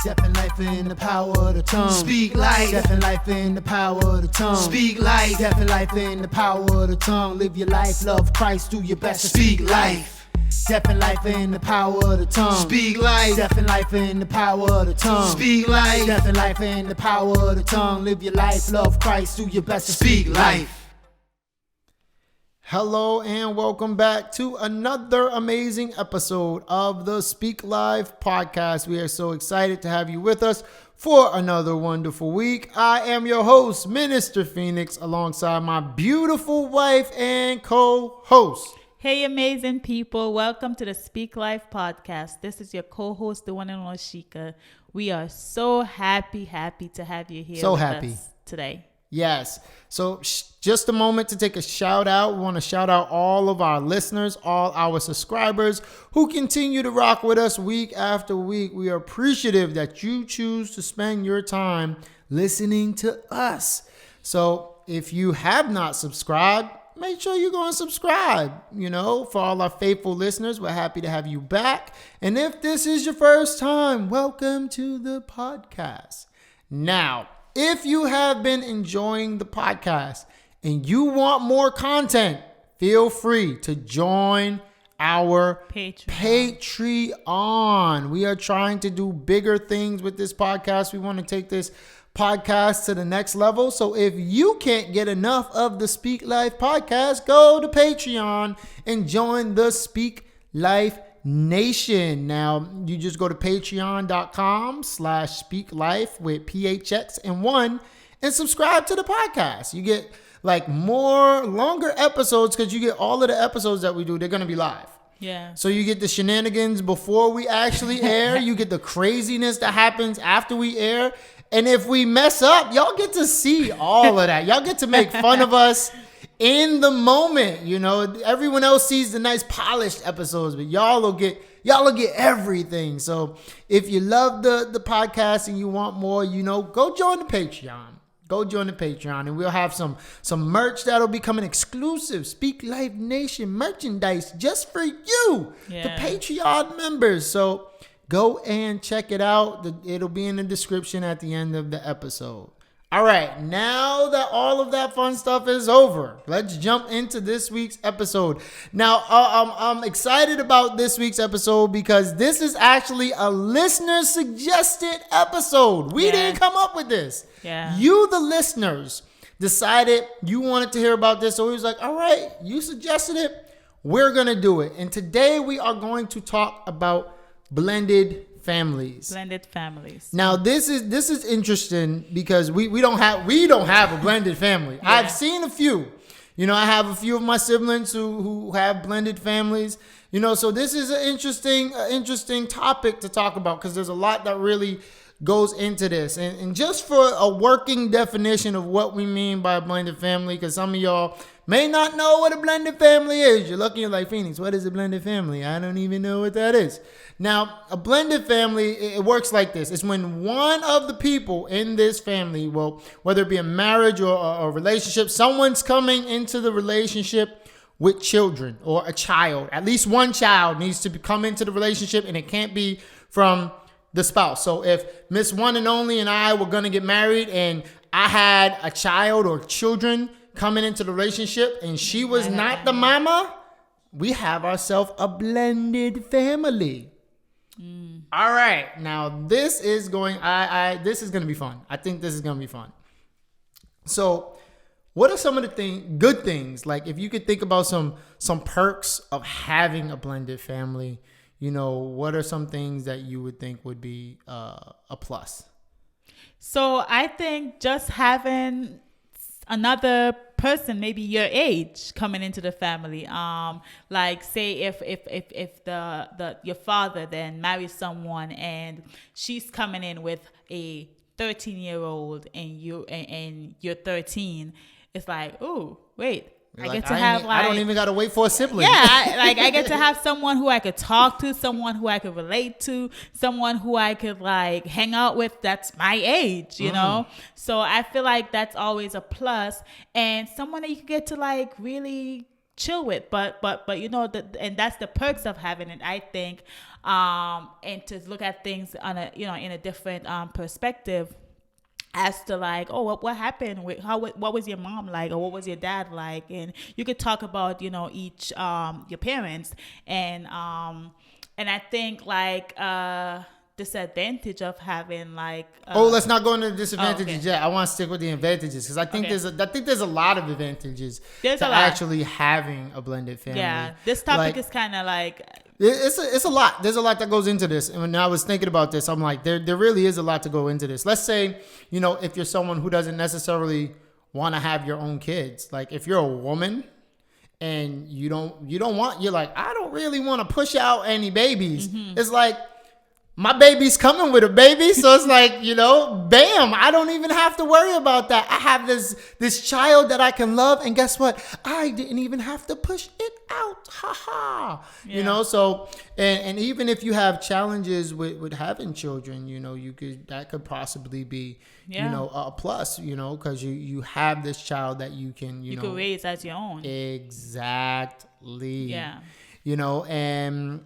Death and life in the power of the tongue. Speak life. Death and life in the power of the tongue. Speak life. Death and life in the power of the tongue. Live your life, love Christ, do your best to Speak life. Death and life in the power of the tongue. Speak life. Death and life in the power of the tongue. Speak life. Death and life in the power of the tongue. Live your life, love Christ, do your best to Speak life. Hello and welcome back to another amazing episode of the Speak Life podcast. We are so excited to have you with us for another wonderful week. I am your host, Minister Phoenix, alongside my beautiful wife and co-host. Hey, amazing people. Welcome to the Speak Life podcast. This is your co-host, the one and only Shika. We are so happy to have you here with us today. Yes. So just a moment to take a shout out. We want to shout out all of our listeners, all our subscribers who continue to rock with us week after week. We are appreciative that you choose to spend your time listening to us. So if you have not subscribed, make sure you go and subscribe. You know, for all our faithful listeners, we're happy to have you back. And if this is your first time, welcome to the podcast. Now, if you have been enjoying the podcast and you want more content, feel free to join our Patreon. We are trying to do bigger things with this podcast. We want to take this podcast to the next level. So if you can't get enough of the Speak Life podcast, go to Patreon and join the Speak Life Nation. Now, you just go to patreon.com/speaklife with PHX and 1 and subscribe to the podcast. You get like more longer episodes because you get all of the episodes that we do. They're going to be live. Yeah. So you get the shenanigans before we actually air. You get the craziness that happens after we air. And if we mess up, y'all get to see all of that. Y'all get to make fun of us in the moment. You know, everyone else sees the nice polished episodes, but y'all will get everything. So if you love the podcast and you want more, you know, go join the Patreon. Go join the Patreon, and we'll have some merch that'll be coming exclusive Speak Life Nation merchandise just for you, the Patreon members. So go and check it out. It'll be in the description at the end of the episode. All right, now that all of that fun stuff is over, let's jump into this week's episode. Now, I'm excited about this week's episode because this is actually a listener-suggested episode. We didn't come up with this. Yeah. You, the listeners, decided you wanted to hear about this, so we was like, all right, you suggested it, we're going to do it. And today we are going to talk about blended families. Now this is interesting because we don't have a blended family. Yeah. I've seen a few. You know, I have a few of my siblings who have blended families. You know, so this is an interesting topic to talk about because there's a lot that really goes into this. And just for a working definition of what we mean by a blended family, because some of y'all may not know what a blended family is. You're looking like, Phoenix, what is a blended family? I don't even know what that is. Now, a blended family, it works like this. It's when one of the people in this family, well, whether it be a marriage or a relationship, someone's coming into the relationship with children or a child. At least one child needs to come into the relationship, and it can't be from the spouse. So if Miss One and Only and I were going to get married and I had a child or children coming into the relationship and she was not the mama, we have ourselves a blended family. All right. Now this is going to be fun. I think this is going to be fun. So what are some of the good things? Like if you could think about some perks of having a blended family, you know, what are some things that you would think would be a plus? So I think just having another person, maybe your age, coming into the family. Like say if your father then marries someone and she's coming in with a 13-year-old and you're 13, it's like, oh wait. I don't even got to wait for a sibling. Yeah, I get to have someone who I could talk to, someone who I could relate to, someone who I could like hang out with that's my age, you know? So I feel like that's always a plus, and someone that you can get to like really chill with. But you know, and that's the perks of having it, I think. And to look at things on a, you know, in a different perspective, as to like, oh, what happened with what was your mom like, or what was your dad like, and you could talk about, you know, each your parents, and I think like disadvantage of having like let's not go into the disadvantages okay. yet. I want to stick with the advantages because I think Okay. there's a lot of advantages There's to a lot. actually having a blended family. yeah, this topic Like, is kind of like it's a lot. There's a lot that goes into this. And when I was thinking about this, I'm like, there really is a lot to go into this. Let's say, you know, if you're someone who doesn't necessarily want to have your own kids, like if you're a woman and you don't want, you're like, I don't really want to push out any babies. It's like, my baby's coming with a baby, so it's like, you know, bam, I don't even have to worry about that. I have this child that I can love, and guess what? I didn't even have to push it out. Ha ha. You Yeah. know, so and even if you have challenges with having children, you know, that could possibly be, Yeah. you know, a plus, you know, because you have this child that you can, you know, could raise as your own. exactly. Yeah. You know, and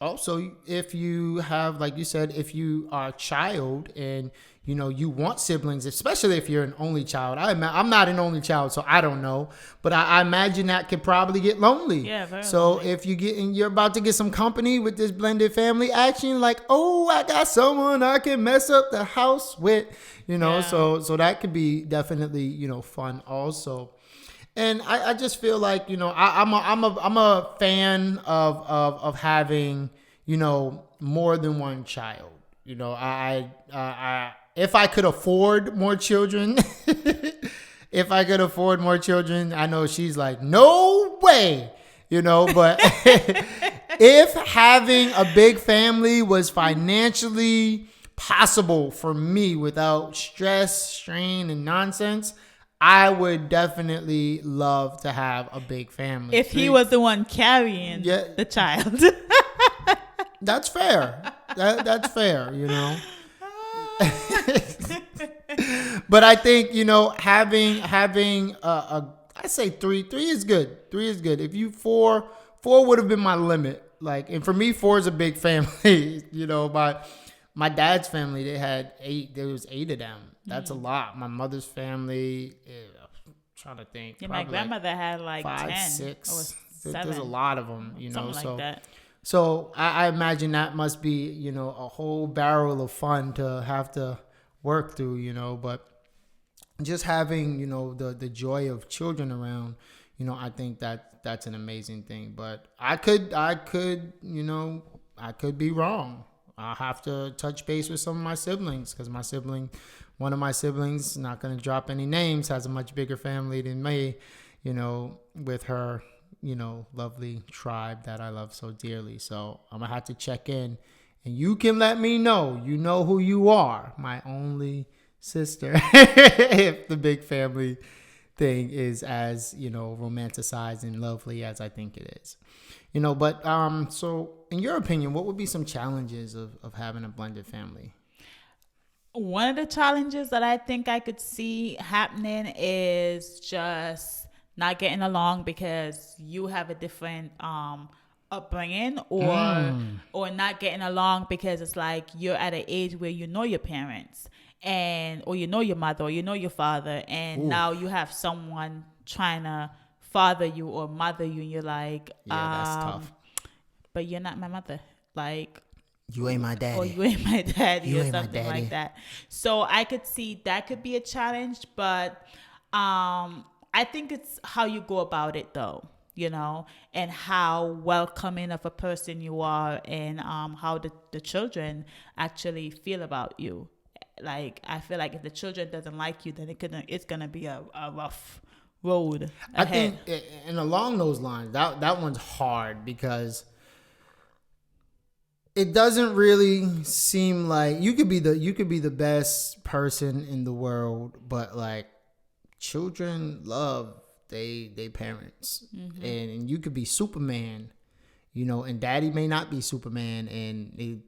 also, if you have, like you said, if you are a child and, you know, you want siblings, especially if you're an only child. I'm not an only child, so I don't know. But I imagine that could probably get lonely. Yeah, very so lonely. if you're about to get some company with this blended family action, like, oh, I got someone I can mess up the house with, you know. Yeah. So that could be definitely, you know, fun also. And I just feel like, you know, I'm a fan of having, you know, more than one child. You know, I if I could afford more children, I know she's like, no way, you know, but if having a big family was financially possible for me without stress, strain, and nonsense, I would definitely love to have a big family. If he was the one carrying Yeah. the child. That's fair. That's fair, you know. But I think, you know, having I say three is good. 3 is good. If you four would have been my limit. Like, and for me, 4 is a big family. You know, my dad's family, they had 8. There was 8 of them. That's a lot. My mother's family, I'm trying to think. Yeah, my probably like grandmother had like 5, 10 6. or 7. There's a lot of them, you know. Something So like that. so I imagine that must be, you know, a whole barrel of fun to have to work through, you know. But just having, you know, the joy of children around, you know, I think that's an amazing thing. But I could, you know, I could be wrong. I'll have to touch base with some of my siblings because one of my siblings, not going to drop any names, has a much bigger family than me, you know, with her, you know, lovely tribe that I love so dearly. So I'm going to have to check in, and you can let me know. You know who you are, my only sister, if the big family thing is as, you know, romanticized and lovely as I think it is. You know, but so in your opinion, what would be some challenges of having a blended family? One of the challenges that I think I could see happening is just not getting along because you have a different upbringing, or not getting along because it's like you're at an age where you know your parents or you know your mother or you know your father, and now you have someone trying to father you or mother you, and you're like, Yeah, that's tough. but you're not my mother, like, You ain't my daddy. or you ain't my daddy You or ain't my something daddy. like that. So I could see that could be a challenge, but I think it's how you go about it though, you know, and how welcoming of a person you are, and how the children actually feel about you. Like, I feel like if the children doesn't like you, then it's gonna be a rough road I ahead. think, and along those lines, that one's hard because it doesn't really seem like you could be the best person in the world, but like children love they parents, and you could be Superman, you know, and daddy may not be Superman, and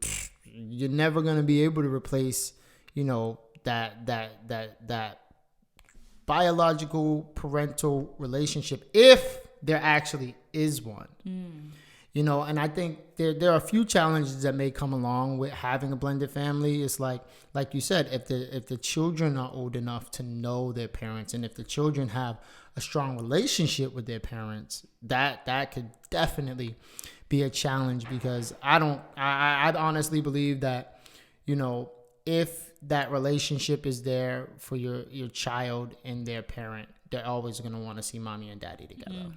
you're never gonna be able to replace, you know, that biological parental relationship if there actually is one. You know, and I think there are a few challenges that may come along with having a blended family. It's like you said, if the children are old enough to know their parents, and if the children have a strong relationship with their parents, that could definitely be a challenge, because I honestly believe that, you know, if that relationship is there for your child and their parent, they're always going to want to see mommy and daddy together.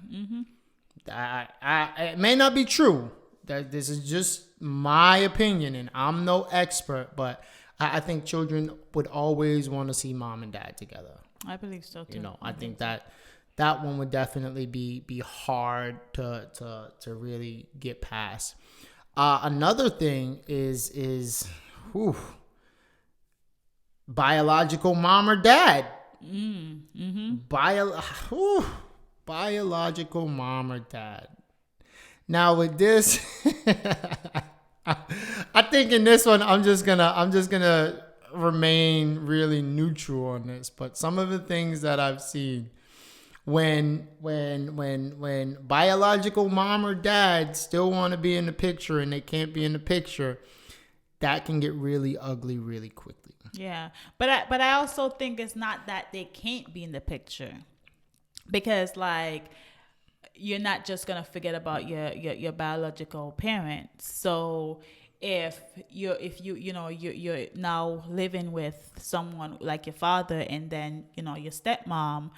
It may not be true. That this is just my opinion, and I'm no expert, but I think children would always want to see mom and dad together. I believe so too. You know, I think that one would definitely be hard to really get past. Another thing is biological mom or dad. Biological mom or dad. Now with this, I think in this one I'm just gonna remain really neutral on this. But some of the things that I've seen when biological mom or dad still want to be in the picture and they can't be in the picture, that can get really ugly really quickly. Yeah, but I also think it's not that they can't be in the picture, because like you're not just gonna forget about your biological parents. So if you're now living with someone like your father, and then your stepmom,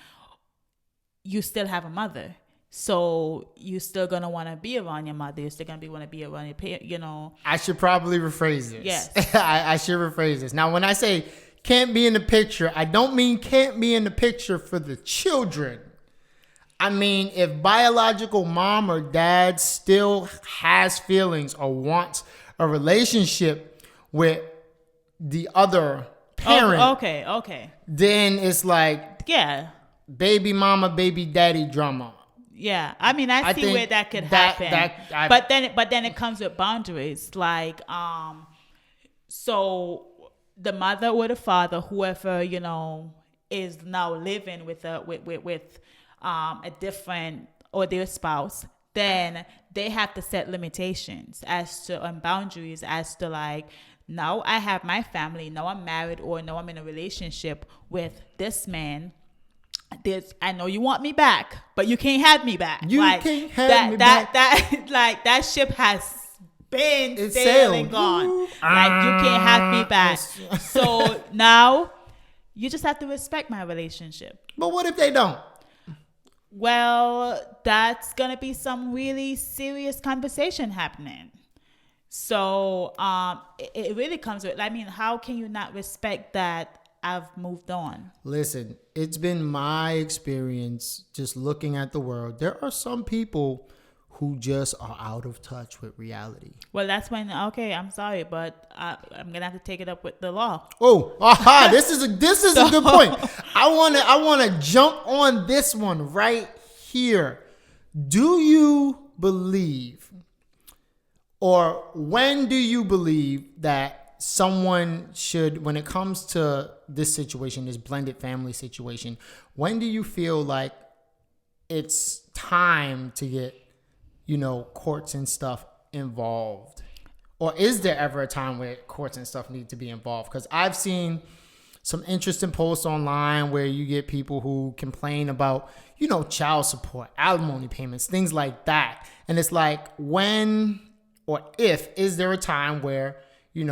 you still have a mother. So you're still going to want to be around your mother. You're still going to want to be around your parents, I should probably rephrase this. Yes. I should rephrase this. Now, when I say can't be in the picture, I don't mean can't be in the picture for the children. I mean, if biological mom or dad still has feelings or wants a relationship with the other parent. Okay. Then it's like, yeah, baby mama, baby daddy drama. Yeah, I mean, I see where that could happen, but then it comes with boundaries. Like, so the mother or the father, whoever is now living with a different or their spouse, then they have to set limitations and boundaries as to like, now I have my family, now I'm married, or now I'm in a relationship with this man. I know you want me back, but you can't have me back. Can't have me back. That ship has been sailing gone. Like, you can't have me back. So now you just have to respect my relationship. But what if they don't? Well, that's gonna be some really serious conversation happening. So it really comes with, I mean, how can you not respect that I've moved on? Listen, it's been my experience just looking at the world. There are some people who just are out of touch with reality. Well, that's when, okay, I'm sorry, but I'm gonna have to take it up with the law. Oh, aha! This is a good point. I wanna jump on this one right here. Do you believe, or when do you believe that someone should, when it comes to this situation, this blended family situation, when do you feel like it's time to get, courts and stuff involved? Or is there ever a time where courts and stuff need to be involved? Because I've seen some interesting posts online where you get people who complain about, child support, alimony payments, things like that. And it's like, when or if, is there a time where, you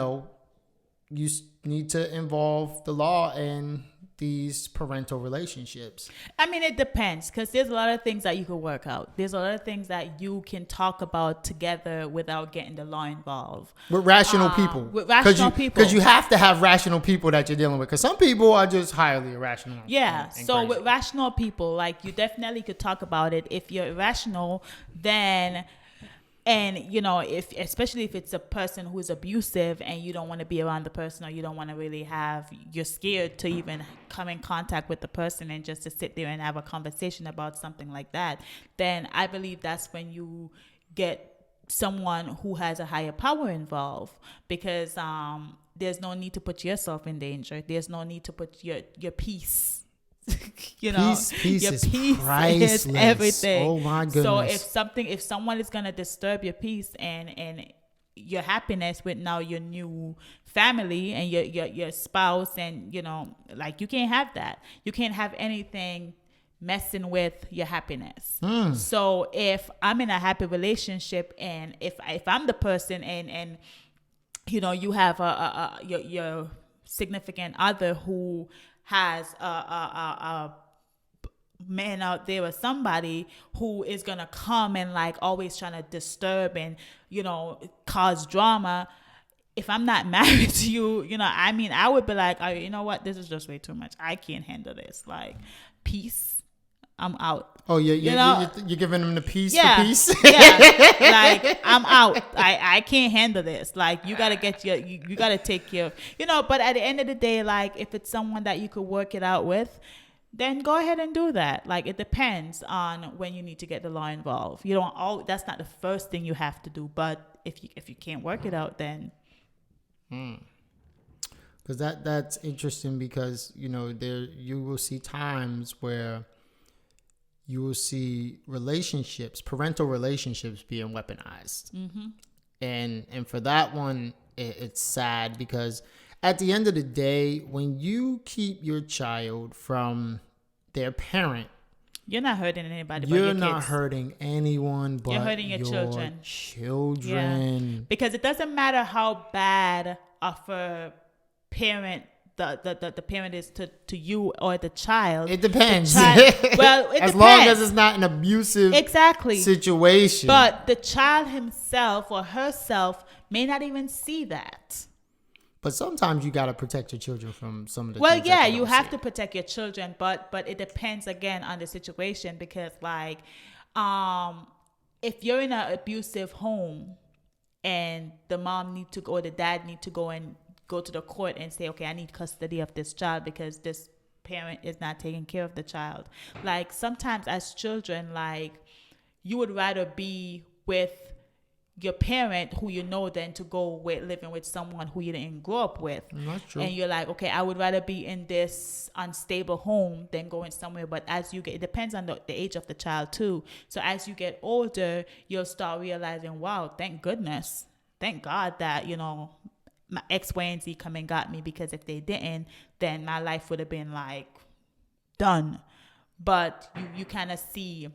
need to involve the law in these parental relationships? I mean, it depends, because there's a lot of things that you can work out. There's a lot of things that you can talk about together without getting the law involved. With rational people. Because you have to have rational people that you're dealing with. Because some people are just highly irrational. Yeah. So crazy. with rational people, like, you definitely could talk about it. If you're irrational, then... And, especially if it's a person who's abusive and you don't want to be around the person, or you don't want to really you're scared to even come in contact with the person and just to sit there and have a conversation about something like that, then I believe that's when you get someone who has a higher power involved, because there's no need to put yourself in danger. There's no need to put your peace Peace your is peace priceless. is everything. Oh my So goodness. if someone is gonna disturb your peace and your happiness with now your new family and your spouse, and like, you can't have that. You can't have anything messing with your happiness. So if I'm in a happy relationship, and if I'm the person, and you have your significant other who has a man out there, or somebody who is gonna come and like always trying to disturb and cause drama. If I'm not married to you, I would be like, oh, you know what, this is just way too much. I can't handle this. Like, peace, I'm out. Oh, you're giving them the peace. Yeah, the peace. yeah. Like, I'm out. I can't handle this. Like, you gotta get you gotta take care of, But at the end of the day, like, if it's someone that you could work it out with, then go ahead and do that. Like, it depends on when you need to get the law involved. That's not the first thing you have to do. But if you can't work it out, then. Because that's interesting, because there you will see times where you will see parental relationships being weaponized. And for that one, it's sad, because at the end of the day, when you keep your child from their parent, you're not hurting anybody but you're your not kids. hurting anyone but You're hurting your children. Children. Because it doesn't matter how bad of a parent the parent is to you or the child. It depends. Well, it depends. As long as it's not an abusive situation. But the child himself or herself may not even see that. But sometimes you got to protect your children from some of the Well, things yeah, that they you don't have see. to protect your children, but it depends again on the situation, because like, if you're in an abusive home and the mom need to go, or the dad need to go to the court and say, okay, I need custody of this child because this parent is not taking care of the child. Like, sometimes as children, like, you would rather be with your parent who than to go with living with someone who you didn't grow up with. That's true. And you're like, okay, I would rather be in this unstable home than going somewhere. But as you get, it depends on the age of the child too. So as you get older, you'll start realizing, wow, thank goodness, thank God that my X, Y, and Z come and got me, because if they didn't, then my life would have been like done. But you kind of see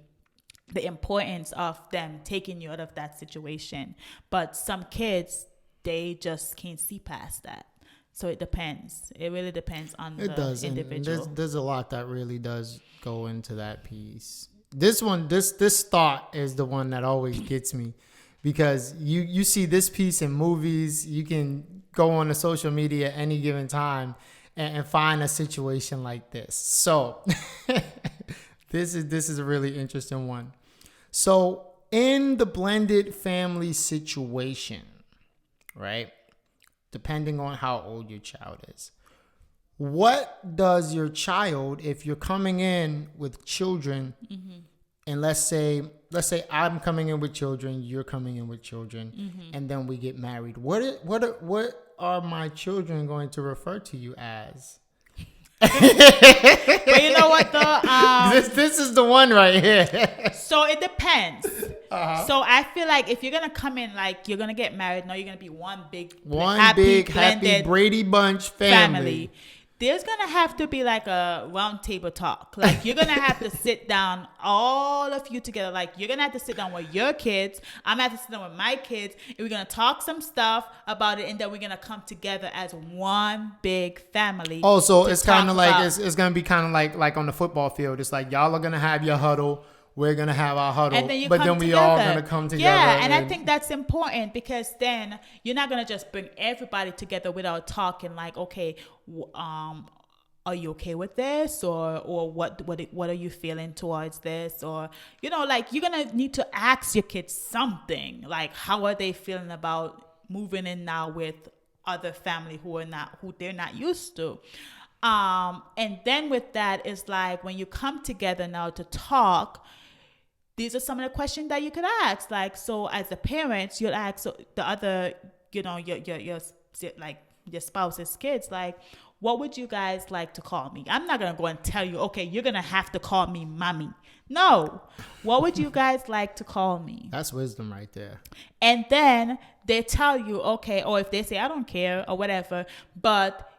the importance of them taking you out of that situation. But some kids, they just can't see past that. So it depends. It really depends on the individual. And there's a lot that really does go into that piece. This one, this thought is the one that always gets me, because you see this piece in movies. You can go on the social media at any given time and find a situation like this. So this is a really interesting one. So in the blended family situation, right, depending on how old your child is, what does your child, if you're coming in with children, and let's say I'm coming in with children, you're coming in with children, and then we get married, what are my children going to refer to you as? But you know what though? This is the one right here. So it depends. So I feel like if you're gonna come in, like, you're gonna get married, no, you're gonna be one big happy blended Brady Bunch family. There's gonna have to be like a round table talk. Like, you're gonna have to sit down, all of you together. Like, you're gonna have to sit down with your kids. I'm gonna have to sit down with my kids, and we're gonna talk some stuff about it, and then we're gonna come together as one big family. Oh, so it's kind of like it's gonna be kind of like on the football field. It's like y'all are gonna have your huddle. We're gonna have our huddle, and then we all gonna come together. Yeah, and I think that's important, because then you're not gonna just bring everybody together without talking. Like, okay, are you okay with this, or what are you feeling towards this, or like, you're gonna need to ask your kids something, like, how are they feeling about moving in now with other family who they're not used to. And then with that is like, when you come together now to talk, these are some of the questions that you could ask. Like, so as a parent, you'll ask the other, your like your spouse's kids, like, what would you guys like to call me? I'm not going to go and tell you, okay, you're going to have to call me mommy. No. What would you guys like to call me? That's wisdom right there. And then they tell you, okay, or if they say, I don't care or whatever, but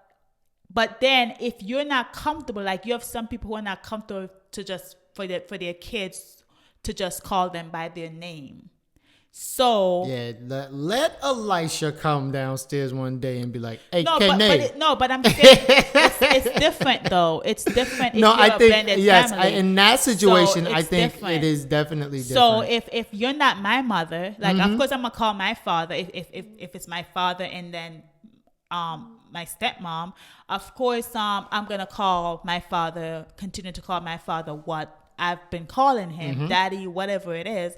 then if you're not comfortable, like you have some people who are not comfortable to just for their kids to just call them by their name. So Yeah, let Elisha come downstairs one day and be like, "Hey, no, K-Nay." but I'm saying it's different though. It's different. If No, you're I a think blended yes. family. In that situation, So I it's think different. it is definitely different. So if you're not my mother, like of course I'm gonna call my father if it's my father and then my stepmom, of course I'm gonna call my father, continue to call my father what I've been calling him, daddy, whatever it is,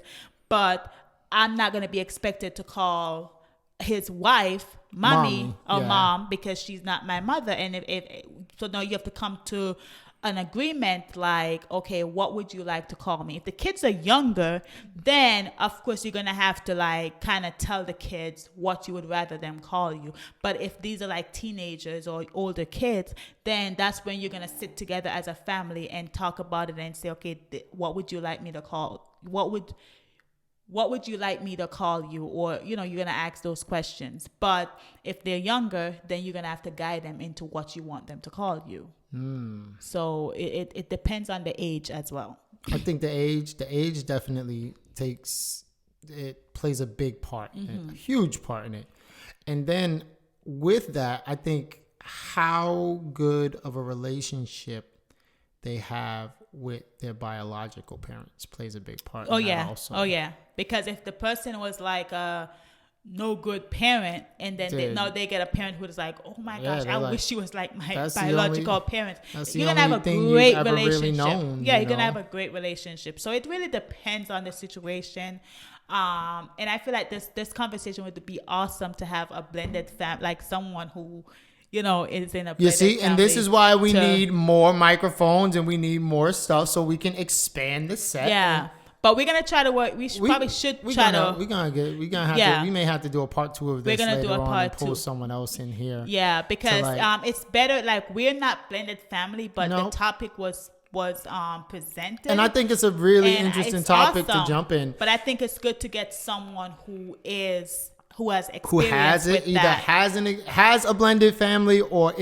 but I'm not gonna be expected to call his wife mommy or yeah. mom because she's not my mother. And if so now you have to come to an agreement like, okay, what would you like to call me? If the kids are younger, then of course you're gonna have to like kind of tell the kids what you would rather them call you. But if these are like teenagers or older kids, then that's when you're gonna sit together as a family and talk about it and say, okay, what would you like me to call? What would you like me to call you? Or, you're going to ask those questions. But if they're younger, then you're going to have to guide them into what you want them to call you. So it depends on the age as well. I think the age definitely plays a big part, a huge part in it. And then with that, I think how good of a relationship they have with their biological parents plays a big part. Oh in that yeah. also. Oh yeah. Because if the person was like a no good parent, and then they get a parent who's like, oh my Yeah, gosh, they're I like, wish she was like my that's the biological only- parent. that's the You're gonna have only a thing you've great ever really relationship. known, Yeah, you you're gonna know? have a great relationship. So it really depends on the situation. And I feel like this conversation would be awesome to have a blended family, like someone who, is in a blended You see, and this family is why we to- need more microphones and we need more stuff so we can expand the set. Yeah. But we're gonna try to work. We probably should try to. We're gonna have Yeah. to. We may have to do a part 2 of this. We're gonna later do a on part and pull 2. someone else in here. Yeah, because like- it's better. Like we're not blended family, but the Nope. topic was presented, And I think it's a really and interesting it's topic awesome. to jump in. But I think it's good to get someone who has experience Who has it? with Either that. has a blended family or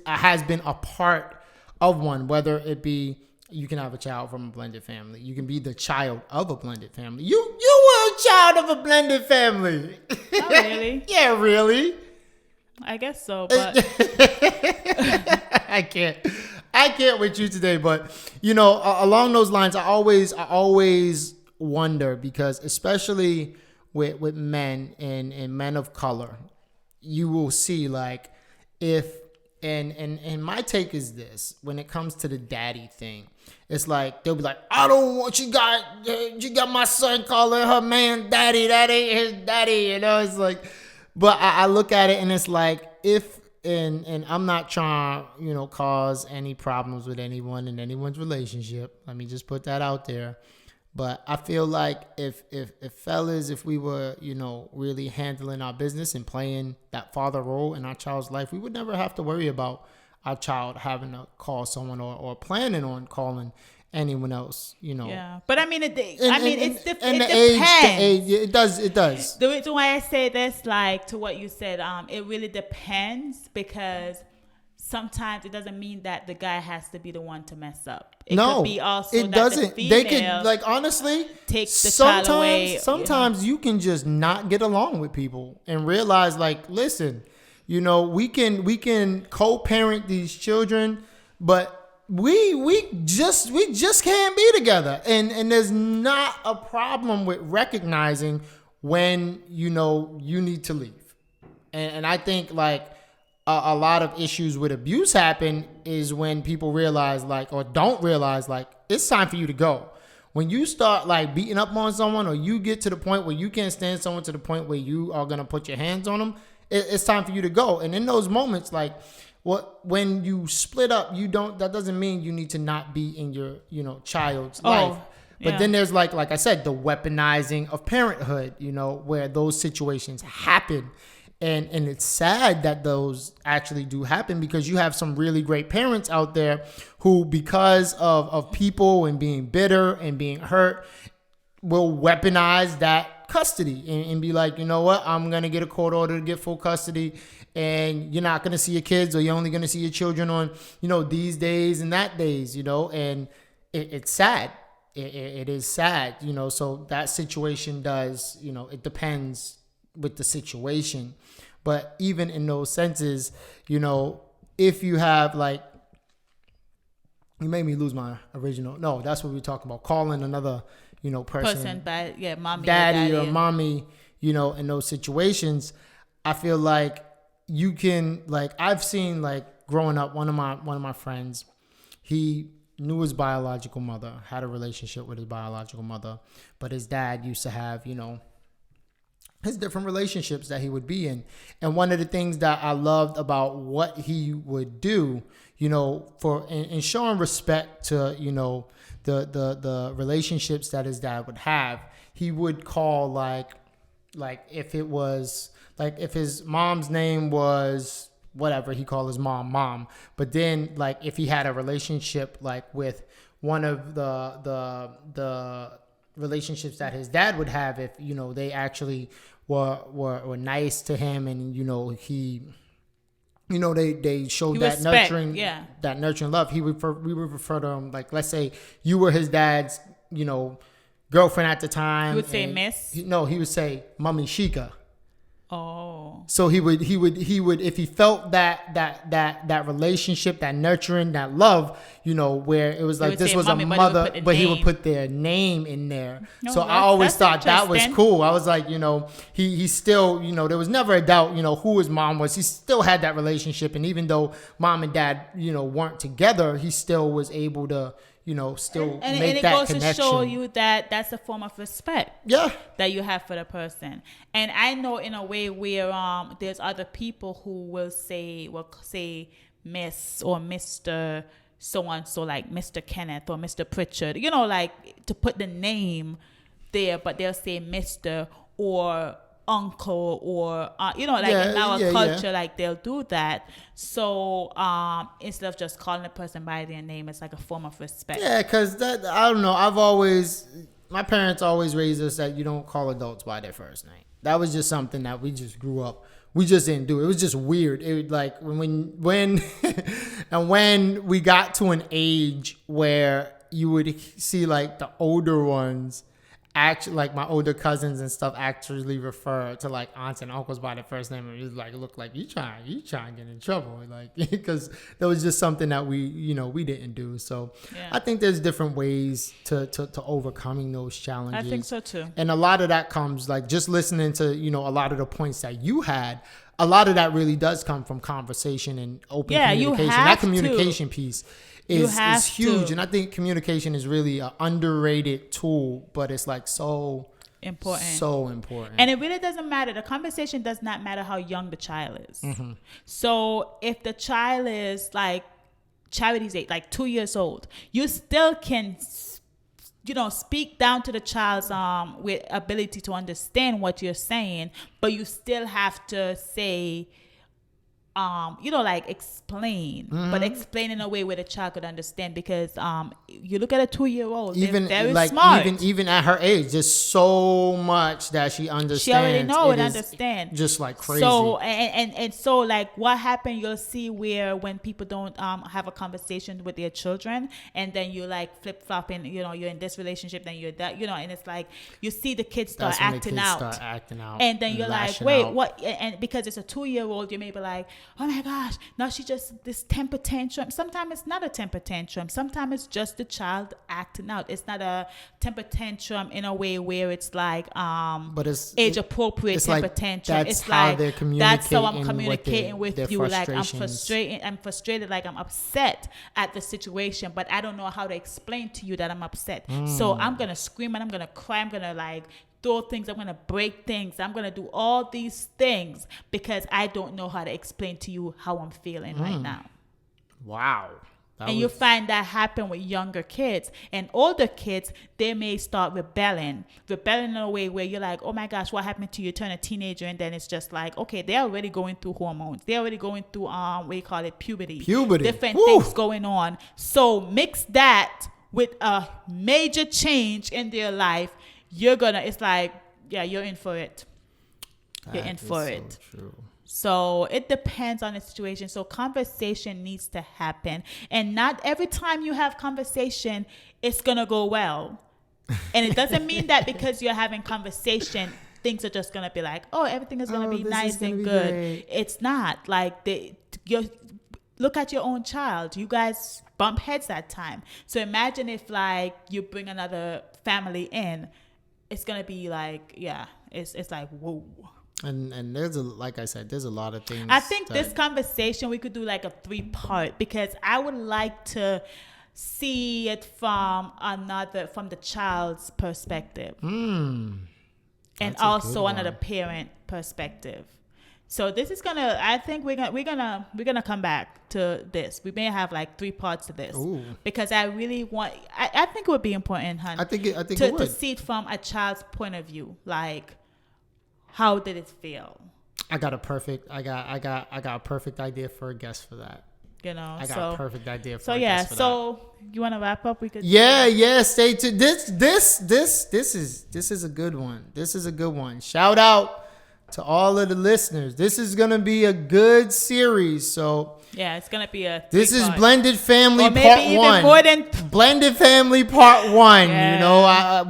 has been a part of one. Whether it be you can have a child from a blended family, you can be the child of a blended family. You were a child of a blended family. Not really. Yeah, really. I guess so, but I can't with you today, but along those lines, I always wonder, because especially with men and men of color, you will see like if and my take is this: when it comes to the daddy thing, it's like they'll be like, I don't want you got my son calling her man daddy, that ain't his daddy, it's like, but I look at it and it's like, if and I'm not trying cause any problems with anyone in anyone's relationship, let me just put that out there. But I feel like if fellas, if we were, really handling our business and playing that father role in our child's life, we would never have to worry about our child having to call someone or planning on calling anyone else, yeah. But I mean, it And depends. the age, it does. The reason why I say this, like to what you said, it really depends, because sometimes it doesn't mean that the guy has to be the one to mess up. It could be also it that doesn't. The They female could, like, honestly, take the child away. Sometimes you can just not get along with people and realize, like, listen, we can co-parent these children, but we just can't be together. And there's not a problem with recognizing when you need to leave. And I think like a lot of issues with abuse happen is when people realize, like, or don't realize, like, it's time for you to go. When you start like beating up on someone, or you get to the point where you can't stand someone to the point where you are going to put your hands on them, it's time for you to go. And in those moments, like, when you split up, that doesn't mean you need to not be in your, child's life. But then there's like I said, the weaponizing of parenthood, where those situations happen. And it's sad that those actually do happen, because you have some really great parents out there who, because of people and being bitter and being hurt, will weaponize that custody and be like, you know what, I'm going to get a court order to get full custody, and you're not going to see your kids, or you're only going to see your children on, these days and that days, and it's sad. It is sad, so that situation does, it depends with the situation. But even in those senses, if you have like, you made me lose my original. No, that's what we talk about. Calling another, person by mommy, daddy or mommy, in those situations, I feel like you can, like, I've seen, like, growing up, one of my friends, he knew his biological mother, had a relationship with his biological mother, but his dad used to have, his different relationships that he would be in. And one of the things that I loved about what he would do, for in showing respect to, the relationships that his dad would have, he would call like if it was like, if his mom's name was whatever, he called his mom. But then, like, if he had a relationship like with one of the relationships that his dad would have, if they actually were nice to him, and he they showed that nurturing love, we would refer to him, like, let's say you were his dad's girlfriend at the time, he would say miss. He would say Mummy Shika. Oh. So he would if he felt that relationship, that nurturing, that love, where it was like this was mommy, a mother, but he would name. put their name in there. No, so I always thought that was interesting. cool. I was like, he still, there was never a doubt, who his mom was. He still had that relationship, and even though mom and dad, weren't together, he still was able to, still and make it that goes connection. to show you that that's a form of respect. Yeah. That you have for the person. And I know in a way where there's other people who will say Miss or Mr. so and so, like Mr. Kenneth or Mr. Pritchard, like to put the name there, but they'll say Mr. or uncle or in our culture, like they'll do that. So instead of just calling a person by their name, it's like a form of respect. Yeah, because I don't know, my parents always raised us that you don't call adults by their first name. That was just something that we just grew up, we just didn't do. It was just weird. It was like when and when we got to an age where you would see like the older ones, actually, like my older cousins and stuff, actually refer to like aunts and uncles by their first name, and it was like, look like you trying to get in trouble, like, because that was just something that we we didn't do. So I think there's different ways to overcoming those challenges. I think so too. And a lot of that comes, like, just listening to a lot of the points that you had. A lot of that really does come from conversation and open communication. That communication piece is huge. And I think communication is really an underrated tool, but it's like so important. And it really doesn't matter. The conversation does not matter how young the child is. Mm-hmm. So if the child is like Charity's age, like 2 years old, you still can speak down to the child's with ability to understand what you're saying, but you still have to say like explain, but explain in a way where the child could understand, because you look at a 2-year-old, even they're very like smart. even at her age, there's so much that she understands. She already know and understand, just like crazy. So and so, like, what happened, you'll see where when people don't have a conversation with their children, and then you like flip flopping, you're in this relationship, then you're that, and it's like you see the kids start acting out, and then you're like, wait, what? And because it's a 2-year-old, you may be like, oh my gosh, now she just this temper tantrum. Sometimes it's not a temper tantrum. Sometimes it's just the child acting out. It's not a temper tantrum in a way where it's like but it's age appropriate temper tantrum. It's like that's how I'm communicating with you. Like I'm frustrated, like I'm upset at the situation, but I don't know how to explain to you that I'm upset. So I'm gonna scream and I'm gonna cry. I'm gonna like throw things, I'm going to break things, I'm going to do all these things because I don't know how to explain to you how I'm feeling right now. Wow. And you find that happen with younger kids. And older kids, they may start rebelling in a way where you're like, oh my gosh, what happened to you? Turn a teenager, and then it's just like, okay, they're already going through hormones. They're already going through what do you call it? Puberty. Different things going on. So mix that with a major change in their life. It's like, yeah, you're in for it. You're in for it. True. So it depends on the situation. So conversation needs to happen. And not every time you have conversation, it's going to go well. And it doesn't mean that because you're having conversation, things are just going to be like, oh, everything is going to be nice and good. Great. It's not. Like, look at your own child. You guys bump heads that time. So imagine if, like, you bring another family in. It's going to be like, yeah, it's like, whoa. And like I said, there's a lot of things. I think this conversation, we could do like a 3-part, because I would like to see it from the child's perspective. And also another parent perspective. So this is I think we're gonna come back to this. We may have like 3 parts to this. Ooh. Because I really I think it would be important, hon. I think it would. To see it from a child's point of view. Like, how did it feel? I got a perfect idea for a guest for that. You know, I got a perfect idea for a yeah. guest for So you want to wrap up? We could. Yeah. Stay tuned. This is a good one. This is a good one. Shout out to all of the listeners. This is gonna be a good series. So yeah, it's gonna be a. This is 3-part. Blended Family or maybe Part even 1. More than Blended Family Part 1. Yeah. You know,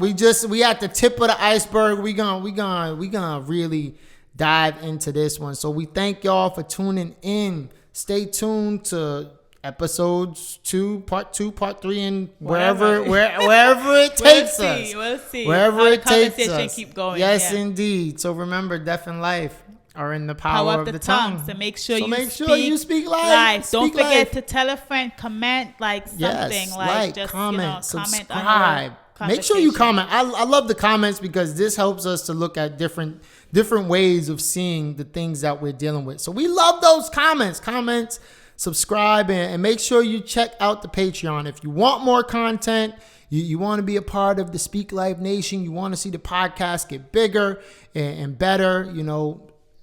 we at the tip of the iceberg. We gonna really dive into this one. So we thank y'all for tuning in. Stay tuned to episodes 2, Part 2, Part 3, and wherever it takes us. We'll see. Wherever How it the takes conversation us. keep going. Yes, yeah. indeed. So remember, death and life are in the power of the tongue. So make sure you speak life. Don't Speak forget life. to tell a friend, comment, like something, Yes, like just comment, comment subscribe. on Make sure you conversation. comment. I love the comments because this helps us to look at different ways of seeing the things that we're dealing with. So we love those comments. Comments, subscribe, and make sure you check out the Patreon. If you want more content, you want to be a part of the Speak Life Nation, you want to see the podcast get bigger and better,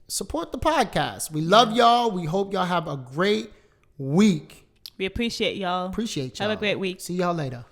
support the podcast. We love y'all. We hope y'all have a great week. We appreciate y'all. Appreciate y'all. Have a great week. See y'all later.